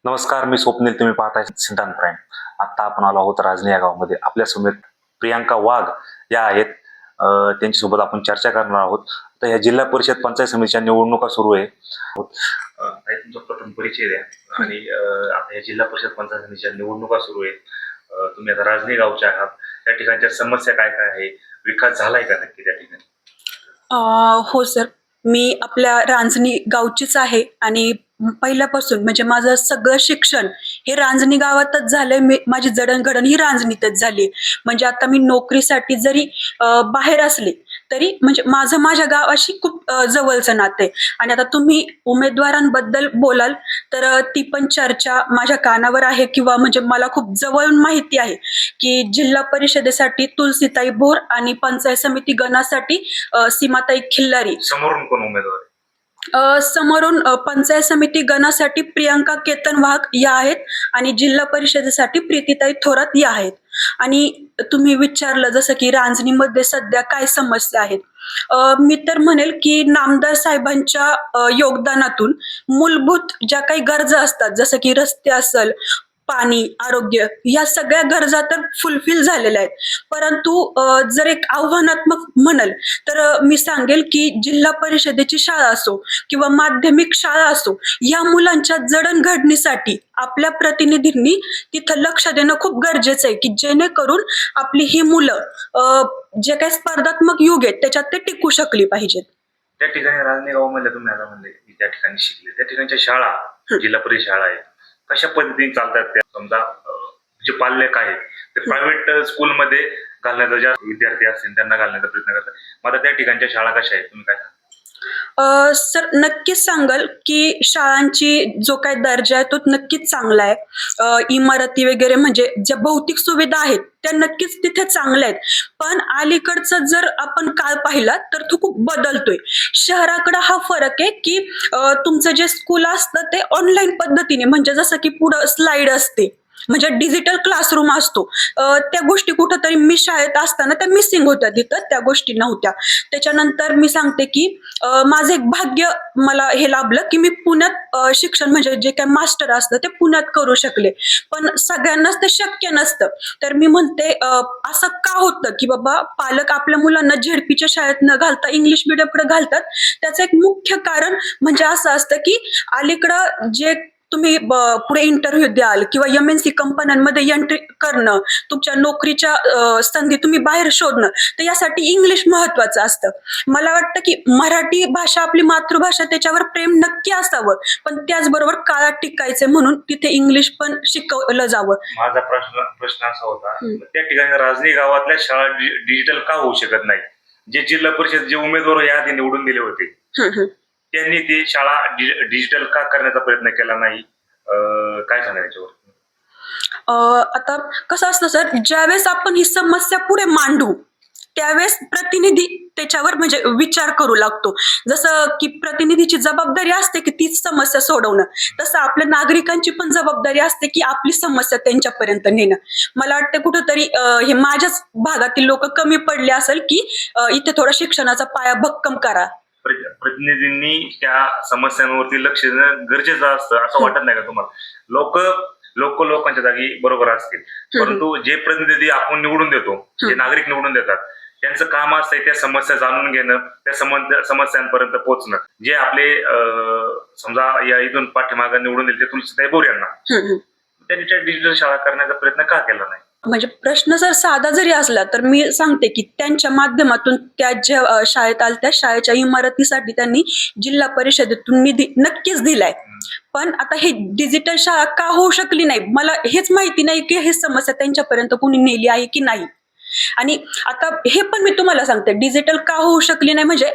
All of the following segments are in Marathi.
नमस्कार, मी स्वप्नील. तुम्ही पाहताय सिद्धांत प्राईम. आता आपण आलो आहोत राजनी या गावामध्ये. आपल्या समेत प्रियांका वाघ या आहेत. त्यांच्यासोबत आपण चर्चा करणार आहोत. तर या जिल्हा परिषद पंचायत समितीच्या निवडणुका सुरू आहे. तुमचा प्रथम परिचय द्या आणि आता या जिल्हा परिषद पंचायत समितीच्या निवडणुका सुरू आहेत. तुम्ही आता राजनी गावचे आहात. त्या ठिकाणच्या समस्या काय काय आहे, विकास झालाय का नक्की त्या ठिकाणी? हो सर, मी आपल्या रांजणी गावचीच आहे आणि पहिल्यापासून म्हणजे माझं सगळं शिक्षण हे रांजणी गावातच झालंय. माझी जडणघडण ही रांजणीतच झाली. म्हणजे आता मी नोकरीसाठी जरी बाहेर असले तरी म्हणजे माझं माझ्या गावाशी खूप जवळचं नातं आहे. आणि आता तुम्ही उमेदवारांबद्दल बोलाल तर ती पण चर्चा माझ्या कानावर आहे किंवा म्हणजे मला खूप जवळून माहिती आहे की जिल्हा परिषदेसाठी तुलसीताई भोर आणि पंचायत समिती गणासाठी सीमाताई खिल्लारी. समोरून कोण उमेदवार आहे? समोरून पंचायत समिती गणासाठी प्रियांका केतन वाघ या आहेत आणि जिल्हा परिषदेसाठी प्रीतीताई थोरात या आहेत. आणि तुम्ही विचारलं जसं की रांजणीमध्ये सध्या काय समस्या आहेत. मी तर म्हणेल की नामदार साहेबांच्या योगदानातून मूलभूत ज्या काही गरजा असतात जसं की रस्ते असेल, पाणी, आरोग्य या सगळ्या गरजा तर फुलफिल झालेल्या आहेत. परंतु जर एक आव्हानात्मक म्हणाल तर मी सांगेल की जिल्हा परिषदेची शाळा असो किंवा माध्यमिक शाळा असो, या मुलांच्या जडणघडणीसाठी आपल्या प्रतिनिधींनी तिथं लक्ष देणं खूप गरजेचं आहे की जेणेकरून आपली ही मुलं जे काही स्पर्धात्मक युग आहेत त्याच्यात ते टिकू शकली पाहिजेत. त्या ठिकाणी राजनी गावामध्ये तुम्ही आता म्हणले की त्या ठिकाणी शिकले, त्या ठिकाणच्या शाळा, जिल्हा परिषद शाळा आहेत, कशा पद्धतीने चालतात त्या? समजा जे पाल्यक आहेत ते प्रायव्हेट स्कूलमध्ये घालण्याचा, ज्या विद्यार्थी असतील त्यांना घालण्याचा प्रयत्न करतात. मग आता त्या ठिकाणच्या शाळा कशा आहेत, तुम्ही काय सांगा? सर नक्कीच सांगाल की शाळांची जो काही दर्जा आहे तो नक्कीच चांगला आहे. इमारती वगैरे म्हणजे ज्या भौतिक सुविधा आहेत त्या नक्कीच तिथे चांगल्या आहेत. पण अलीकडचा जर आपण काळ पाहिला तर तो खूप बदलतोय. शहराकडे हा फरक आहे की तुमचं जे स्कूल असतं ते ऑनलाईन पद्धतीने म्हणजे जसं की पुढं स्लाइड असते, म्हणजे डिजिटल क्लासरूम असतो. त्या गोष्टी कुठंतरी मी शाळेत असताना त्या मिसिंग होत्या, तिथं त्या गोष्टी नव्हत्या. त्याच्यानंतर मी सांगते की माझं एक भाग्य मला हे लाभलं की मी पुण्यात शिक्षण म्हणजे जे काही मास्टर असतं ते पुण्यात करू शकले. पण सगळ्यांनाच ते शक्य नसतं. तर मी म्हणते असं का होतं की बाबा पालक आपल्या मुलांना झेडपीच्या शाळेत न घालता इंग्लिश मिडियमकडे घालतात. त्याचं एक मुख्य कारण म्हणजे असं असतं की अलीकडं जे तुम्ही पुढे इंटरव्ह्यू द्याल किंवा MNC कंपन्यांमध्ये एंट्री करणं, तुमच्या नोकरीच्या संधी तुम्ही बाहेर शोधणं, तर यासाठी इंग्लिश महत्वाचं असतं. मला वाटतं की मराठी भाषा आपली मातृभाषा त्याच्यावर प्रेम नक्की असावं, पण त्याचबरोबर काळात टिकायचं म्हणून तिथे इंग्लिश पण शिकवलं जावं. माझा प्रश्न असा होता, त्या ठिकाणी राजनी गावातल्या शाळा डिजिटल का होऊ शकत नाही? जे जिल्हा परिषद जे उमेदवार याआधी निवडून दिले होते त्यांनी ती शाळा डिजिटल का करण्याचा प्रयत्न केला नाही? काय सांगा याच्यावर? आता कसं असतं सर, ज्यावेळेस आपण ही समस्या पुढे मांडू त्यावेळेस प्रतिनिधी त्याच्यावर म्हणजे विचार करू लागतो. जसं की प्रतिनिधीची जबाबदारी असते की तीच समस्या सोडवणं, तसं आपल्या नागरिकांची पण जबाबदारी असते की आपली समस्या त्यांच्यापर्यंत नेणं. मला वाटतं कुठंतरी हे माझ्याच भागातील लोक कमी पडले असेल की इथे थोडा शिक्षणाचा पाया भक्कम करा. प्रतिनिधींनी त्या समस्यांवरती लक्ष देणं गरजेचं असतं, असं वाटत नाही का तुम्हाला? लोकांच्या जागी बरोबर असतील, परंतु जे प्रतिनिधी आपण निवडून देतो, जे नागरिक निवडून देतात, त्यांचं काम असतंय त्या समस्या जाणून घेणं, त्या समस्यांपर्यंत पोहोचणं. जे आपले समजा या इथून पाठीमागे निवडून दिले ते तुलसीताई बोर यांना, त्यांनी त्या डिजिटल शाळा करण्याचा प्रयत्न का केला नाही? म्हणजे प्रश्न जर साधा जरी असला तर मी सांगते की त्यांच्या माध्यमातून त्या ज्या शाळेत आल्या त्या शाळेच्या इमारतीसाठी त्यांनी जिल्हा परिषदेतून निधी नक्कीच दिलाय. पण आता हे डिजिटल शाळा का होऊ शकली नाही मला हेच माहिती नाही की हे समस्या त्यांच्यापर्यंत कोणी नेली आहे की नाही. आणि आता हे पण मी तुम्हाला सांगते डिजिटल का होऊ शकली नाही म्हणजे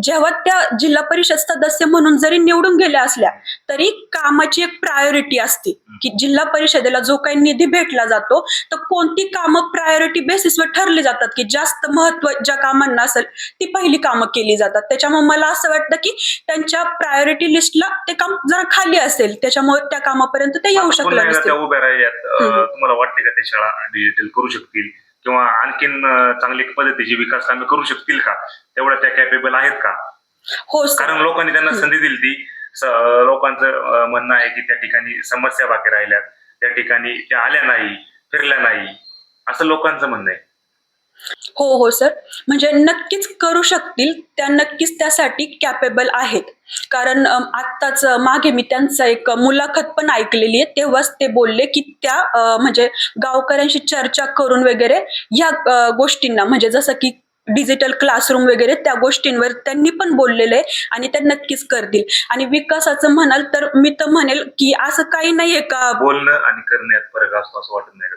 जेव्हा त्या जिल्हा परिषद सदस्य म्हणून जरी निवडून गेल्या असल्या तरी कामाची एक प्रायोरिटी असते की जिल्हा परिषदेला जो काही निधी भेटला जातो तर कोणती कामं प्रायोरिटी बेसिसवर ठरली जातात की जास्त महत्व ज्या कामांना असेल ती पहिली कामं केली जातात. त्याच्यामुळे मला असं वाटतं की त्यांच्या प्रायोरिटी लिस्टला ते काम जरा खाली असेल, त्याच्यामुळे त्या कामापर्यंत ते येऊ शकलं नसतील. उभ्या राहिल्यात, तुम्हाला वाटते का ते शाळा डिजिटल करू शकतील किंवा आणखीन चांगली पद्धतीची विकास कामे करू शकतील का? तेवढ्या त्या कॅपेबल आहेत का? हो कारण लोकांनी त्यांना संधी दिली ती, लोकांचं म्हणणं आहे की त्या ठिकाणी समस्या बाकी राहिल्यात, त्या ठिकाणी त्या आल्या नाही, फिरल्या नाही, असं लोकांचं म्हणणं आहे. हो हो सर, म्हणजे नक्कीच करू शकतील, त्या नक्कीच त्यासाठी कॅपेबल आहेत. कारण आत्ताच मागे मी त्यांचा एक मुलाखत पण ऐकलेली आहे, तेव्हाच ते बोलले की त्या म्हणजे गावकऱ्यांशी चर्चा करून वगैरे ह्या गोष्टींना, म्हणजे जसं की डिजिटल क्लासरूम वगैरे त्या गोष्टींवर त्यांनी पण बोललेले आहे आणि त्या नक्कीच करतील. आणि विकासाचं म्हणाल तर मी तर म्हणेल की असं काही नाहीये का. बोलणं आणि करण्यात फरक असतो असं वाटत नाही का?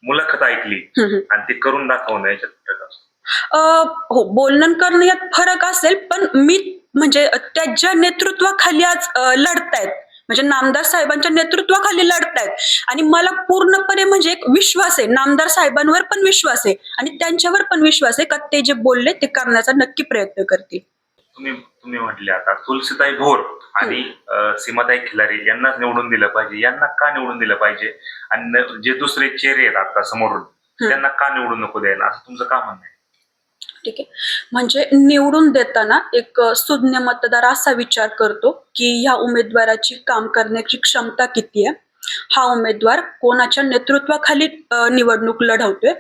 मुलाखत ऐकली आणि ते करून दाखवणं याच्यात फरक असतो. हो, बोलणं करणं यात फरक असेल, पण मी म्हणजे त्याच्या नेतृत्वाखाली आज लढतायत, म्हणजे नामदार साहेबांच्या नेतृत्वाखाली लढतायत आणि मला पूर्णपणे म्हणजे एक विश्वास आहे, नामदार साहेबांवर पण विश्वास आहे आणि त्यांच्यावर पण विश्वास आहे का ते जे बोलले ते करण्याचा नक्की प्रयत्न करतील. तुम्ही तुम्ही म्हटले आता तुलसीताई भोर आणि सीमाताई खिलारी यांनाच निवडून दिलं पाहिजे. यांना का निवडून दिलं पाहिजे आणि जे दुसरे चेहरे आहेत आता समोरून त्यांना का निवडून नको द्यायला, असं तुमचं का म्हणणं आहे? ठीक आहे, म्हणजे निवडून देताना एक सुज्ञ मतदार असा विचार करतो की ह्या उमेदवाराची काम करण्याची क्षमता किती आहे, हा उमेदवार कोणाच्या नेतृत्वाखाली निवडणूक लढवतोय.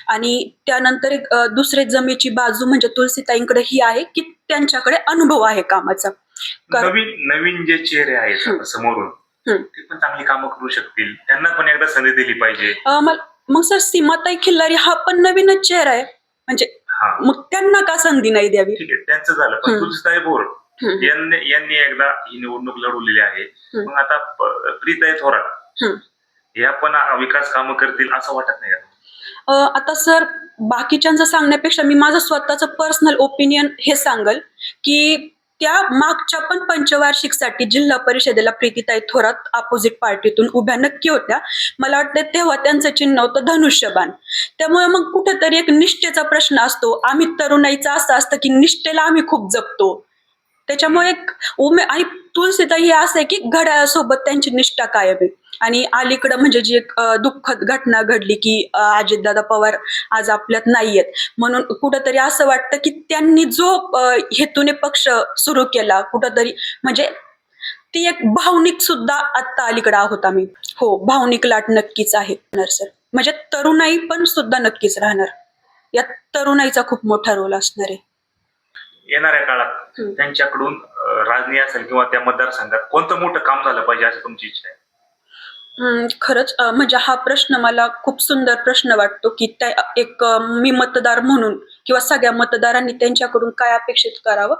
आणि त्यानंतर एक दुसरे जमेची बाजू म्हणजे तुलसीताईंकडे ही आहे की त्यांच्याकडे अनुभव आहे कामाचा. नवीन नवीन जे चेहरे आहेत आता समोरून ते पण चांगली कामं करू शकतील, त्यांना पण एकदा संधी दिली पाहिजे. मग सर सीमाताई खिल्लारी हा पण नवीनच चेहरा आहे, म्हणजे मग त्यांना का संधी नाही द्यावी? ठीक आहे, त्यांचं झालं, पण तुलसीताई भोर यांनी एकदा ही निवडणूक लढवलेली आहे. मग आता प्रीताई थोरात या पण विकास कामं करतील असं वाटत नाही का? आता सर, बाकीच्यांचं सांगण्यापेक्षा मी माझं स्वतःचं पर्सनल ओपिनियन हे सांगल की त्या मागच्या पण पंचवार्षिकसाठी जिल्हा परिषदेला प्रीतीताई थोरात अपोजिट पार्टीतून उभ्या नक्की होत्या. मला वाटतं तेव्हा त्यांचं चिन्ह होतं धनुष्यबाण. त्यामुळे मग कुठेतरी एक निष्ठेचा प्रश्न असतो. आम्ही तरुणाईचं असं असतं की निष्ठेला आम्ही खूप जपतो, त्याच्यामुळे आणि तुलसीताई हे असं आहे की घड्याळासोबत त्यांची निष्ठा कायम आहे. आणि अलीकडं म्हणजे जी एक दुःखद घटना घडली की अजितदादा पवार आज आपल्यात नाहीयेत, म्हणून कुठंतरी असं वाटतं की त्यांनी जो हेतूने पक्ष सुरू केला, कुठंतरी म्हणजे ती एक भावनिक सुद्धा आत्ता अलीकडे आहोत आम्ही. हो, भावनिक लाट नक्कीच आहे सर, म्हणजे तरुणाई पण सुद्धा नक्कीच राहणार, यात तरुणाईचा खूप मोठा रोल असणार आहे. येणाऱ्या काळात त्यांच्याकडून राजनीय असेल किंवा त्या मतदारसंघात कोणतं मोठं काम झालं पाहिजे असं तुमची इच्छा आहे? खरंच म्हणजे हा प्रश्न मला खूप सुंदर प्रश्न वाटतो की त्या एक मी मतदार म्हणून किंवा सगळ्या मतदारांनी त्यांच्याकडून काय अपेक्षित करावं.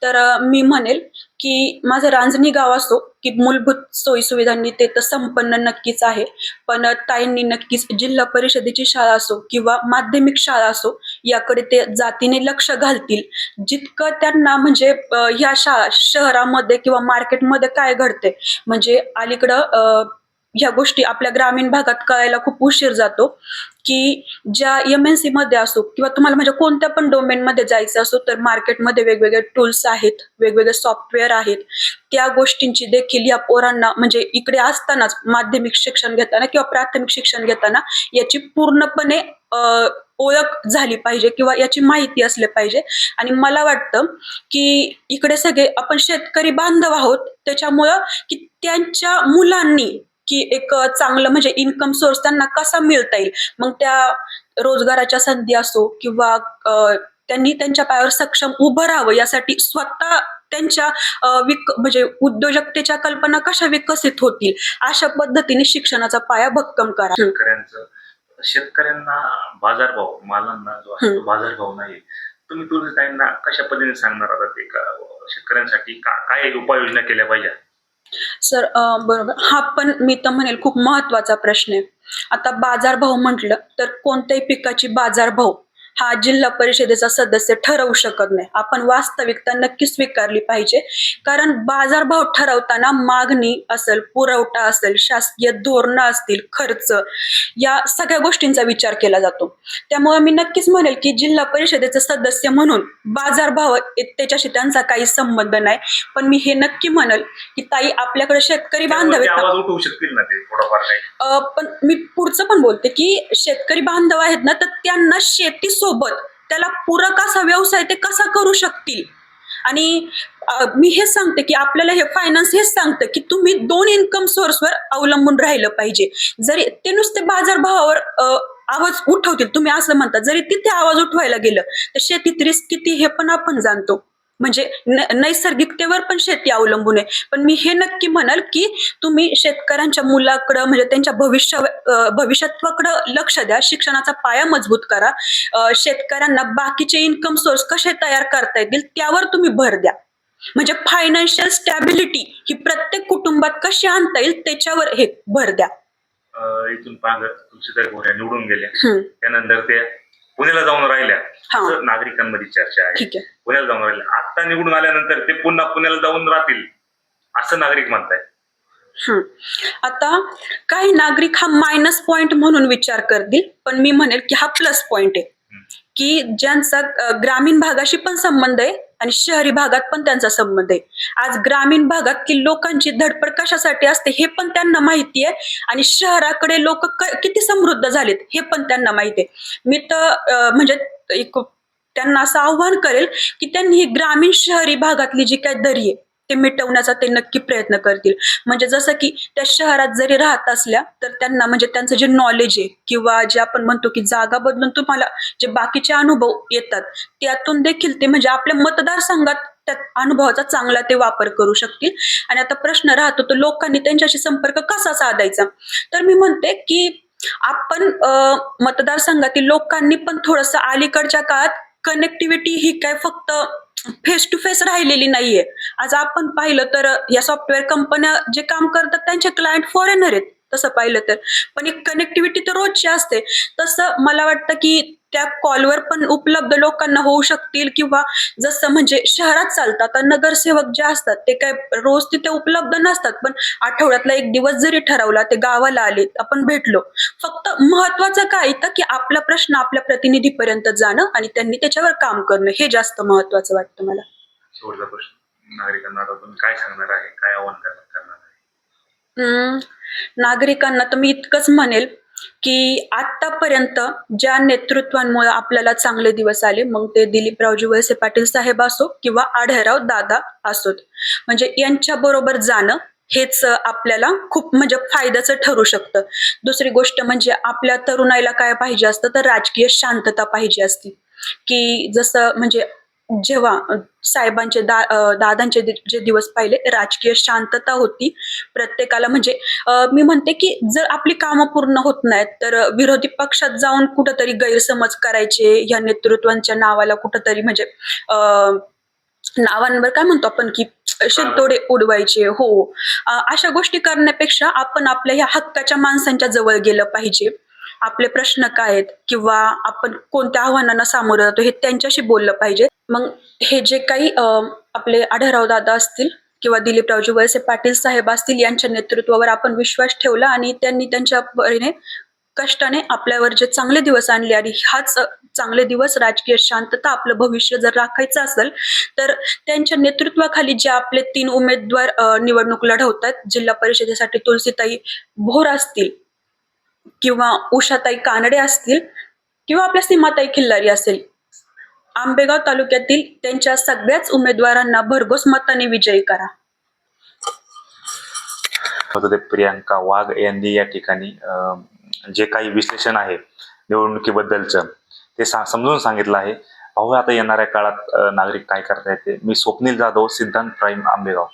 तर मी म्हणेल की माझं रांजणी गाव असो की मूलभूत सोयी सुविधांनी ते तर संपन्न नक्कीच आहे, पण ताईंनी नक्कीच जिल्हा परिषदेची शाळा असो किंवा माध्यमिक शाळा असो याकडे ते जातीने लक्ष घालतील. जितकं त्यांना म्हणजे ह्या शहरामध्ये किंवा मार्केटमध्ये काय घडते, म्हणजे अलीकडं ह्या गोष्टी आपल्या ग्रामीण भागात कळायला खूप उशीर जातो की ज्या MNC मध्ये असो किंवा तुम्हाला म्हणजे कोणत्या पण डोमेन मध्ये जायचं असो तर मार्केटमध्ये वेगवेगळे टूल्स आहेत, वेगवेगळे सॉफ्टवेअर आहेत. त्या गोष्टींची देखील या पोरांना म्हणजे इकडे असतानाच माध्यमिक शिक्षण घेताना किंवा प्राथमिक शिक्षण घेताना याची पूर्णपणे ओळख झाली पाहिजे किंवा याची माहिती असली पाहिजे. आणि मला वाटतं की इकडे सगळे आपण शेतकरी बांधव आहोत, त्याच्यामुळं की त्यांच्या मुलांनी की एक चांगलं म्हणजे इन्कम सोर्स त्यांना कसा मिळता येईल, मग त्या रोजगाराच्या संधी असो किंवा त्यांनी त्यांच्या पायावर सक्षम उभं राहावं यासाठी स्वतः त्यांच्या म्हणजे उद्योजकतेच्या कल्पना कशा विकसित होतील अशा पद्धतीने शिक्षणाचा पाया भक्कम करा. शेतकऱ्यांना बाजारभाव, मालांना जो आहे तो बाजारभाव नाही, तुम्ही तुलसीताईंना कशा पद्धतीने सांगणार आता ते शेतकऱ्यांसाठी काय उपाययोजना केल्या पाहिजे? सर बरोबर, हा पण मी तर म्हणेल खूप महत्वाचा प्रश्न आहे. आता बाजारभाव म्हटलं तर कोणत्याही पिकाची बाजारभाव हा जिल्हा परिषदेचा सदस्य ठरवू शकत नाही. आपण वास्तविकता नक्की स्वीकारली पाहिजे, कारण बाजारभाव ठरवताना मागणी असेल, पुरवठा असेल, शासकीय धोरणं असतील, खर्च, या सगळ्या गोष्टींचा विचार केला जातो. त्यामुळे मी नक्कीच म्हणेल की जिल्हा परिषदेचे सदस्य म्हणून बाजारभाव त्याच्याशी त्यांचा काही संबंध नाही. पण मी हे नक्की म्हणेल की ताई आपल्याकडे शेतकरी बांधव पण मी पुढचं पण बोलते की शेतकरी बांधव आहेत ना, तर त्यांना शेती सोबत त्याला पूरक असा व्यवसाय ते कसा करू शकतील आणि मी हेच सांगते की आपल्याला हे फायनान्स हेच सांगतं की तुम्ही 2 इन्कम सोर्सवर अवलंबून राहिलं पाहिजे. जरी ते नुसते बाजारभावावर आवाज उठवतील, तुम्ही असं म्हणता, जरी तिथे आवाज उठवायला गेलं तर शेतीत रिस्क किती हे पण आपण जाणतो. म्हणजे नैसर्गिकतेवर पण शेती अवलंबून आहे. पण मी हे नक्की म्हणाल की तुम्ही शेतकऱ्यांच्या मुलाकडं म्हणजे त्यांच्या भविष्यत्वाकडं लक्ष द्या, शिक्षणाचा पाया मजबूत करा, शेतकऱ्यांना बाकीचे इन्कम सोर्स कसे तयार करता येतील त्यावर तुम्ही भर द्या. म्हणजे फायनान्शियल स्टॅबिलिटी ही प्रत्येक कुटुंबात कशी आणता येईल त्याच्यावर हे भर द्या. इथून पाग तुळशीताई भोरे निवडून गेल्या, हम्म, त्यानंतर ते पुण्याला जाऊन राहिल्या, हा. असं नागरिकांमध्ये चर्चा आहे. ठीक आहे. पुण्याला जाऊन राहिल्या, आता निवडून आल्यानंतर ते पुन्हा पुण्याला जाऊन राहतील असं नागरिक म्हणताय. आता काही नागरिक हा मायनस पॉइंट म्हणून विचार करतील, पण मी म्हणेल की हा प्लस पॉइंट आहे की ज्यांचा ग्रामीण भागाशी पण संबंध आहे आणि शहरी भागात पण त्यांचा संबंध आहे. आज ग्रामीण भागात की लोकांची धडपड कशासाठी असते हे पण त्यांना माहिती आहे आणि शहराकडे लोक किती समृद्ध झालेत हे पण त्यांना माहिती आहे. मी तर म्हणजे एक त्यांना असं आव्हान करेल की त्यांनी ही ग्रामीण शहरी भागातली जी काही दरी आहे ते मिटवण्याचा ते नक्की प्रयत्न करतील. म्हणजे जसं की त्या शहरात जरी राहत असल्या तर त्यांना म्हणजे त्यांचं जे नॉलेज आहे किंवा जे आपण म्हणतो की जागा बदलून तुम्हाला जे बाकीचे अनुभव येतात त्यातून देखील ते म्हणजे आपल्या मतदारसंघात त्या अनुभवाचा चांगला ते वापर करू शकतील. आणि आता प्रश्न राहतो तो लोकांनी त्यांच्याशी संपर्क कसा साधायचा. तर मी म्हणते की आपण मतदारसंघातील लोकांनी पण थोडंसं अलीकडच्या काळात कनेक्टिव्हिटी ही काय फक्त फेस टू फेस राहिलेली नाहीये. आज आपण पाहिलं तर या सॉफ्टवेअर कंपन्या जे काम करतात त्यांचे क्लायंट फॉरेनर आहेत तसं पाहिलं तर, पण एक कनेक्टिव्हिटी तर रोजची असते. तसं मला वाटतं की त्या कॉलवर पण उपलब्ध लोकांना होऊ शकतील किंवा जसं म्हणजे शहरात चालतात आता नगरसेवक जे असतात ते काय रोज तिथे उपलब्ध नसतात, पण आठवड्यातला एक दिवस जरी ठरवला ते गावाला आले आपण भेटलो. फक्त महत्वाचं काय येतं की आपला प्रश्न आपल्या प्रतिनिधीपर्यंत जाणं आणि त्यांनी त्याच्यावर काम करणं हे जास्त महत्वाचं वाटतं मला. शेवटचा प्रश्न नागरिकांना, आता तुम्ही काय सांगणार आहे, काय आव्हान करणार आहे? नागरिकांना तर मी इतकंच म्हणेल की आतापर्यंत ज्या नेतृत्वांमुळे आपल्याला चांगले दिवस आले, मग ते दिलीपरावजी वळसे पाटील साहेब असो किंवा आढळराव दादा असोत, म्हणजे यांच्या बरोबर जाणं हेच आपल्याला खूप म्हणजे फायद्याचं ठरू शकतं. दुसरी गोष्ट म्हणजे आपल्या तरुणाईला काय पाहिजे असतं तर राजकीय शांतता पाहिजे असती. की जसं म्हणजे जेव्हा साहेबांचे दादांचे जे दिवस पाहिले राजकीय शांतता होती प्रत्येकाला. म्हणजे मी म्हणते की जर आपली कामं पूर्ण होत नाहीत तर विरोधी पक्षात जाऊन कुठंतरी गैरसमज करायचे, या नेतृत्वांच्या नावाला कुठंतरी म्हणजे नावांवर काय म्हणतो आपण की शिंतोडे उडवायचे. हो, अशा गोष्टी करण्यापेक्षा आपण आपल्या ह्या हक्काच्या माणसांच्या जवळ गेलं पाहिजे. आपले प्रश्न काय आहेत किंवा आपण कोणत्या आव्हानांना सामोरं जातो हे त्यांच्याशी बोललं पाहिजे. मग हे जे काही आपले आढळराव दादा असतील किंवा दिलीपरावजी वळसे पाटील साहेब असतील यांच्या नेतृत्वावर आपण विश्वास ठेवला आणि त्यांनी त्यांच्या परीने कष्टाने आपल्यावर जे चांगले दिवस आणले आणि हाच चांगले दिवस राजकीय शांतता आपलं भविष्य जर राखायचं असेल तर त्यांच्या नेतृत्वाखाली जे आपले 3 उमेदवार निवडणूक लढवतात, जिल्हा परिषदेसाठी तुळशीताई भोर असतील किंवा उषाताई कानडे असतील किंवा आपल्या सीमाताई खिल्लारी असेल, आंबेगाव तालुक्यातील त्यांच्या सगळ्याच उमेदवारांना भरघोस मताने विजयी करा. प्रियांका वाघ यांनी या ठिकाणी जे काही विश्लेषण आहे निवडणुकीबद्दलचं ते समजून सांगितलं आहे. पाहूया आता येणाऱ्या काळात नागरिक काय करता येते. मी स्वप्नील जाधव, सिद्धांत प्राईम, आंबेगाव.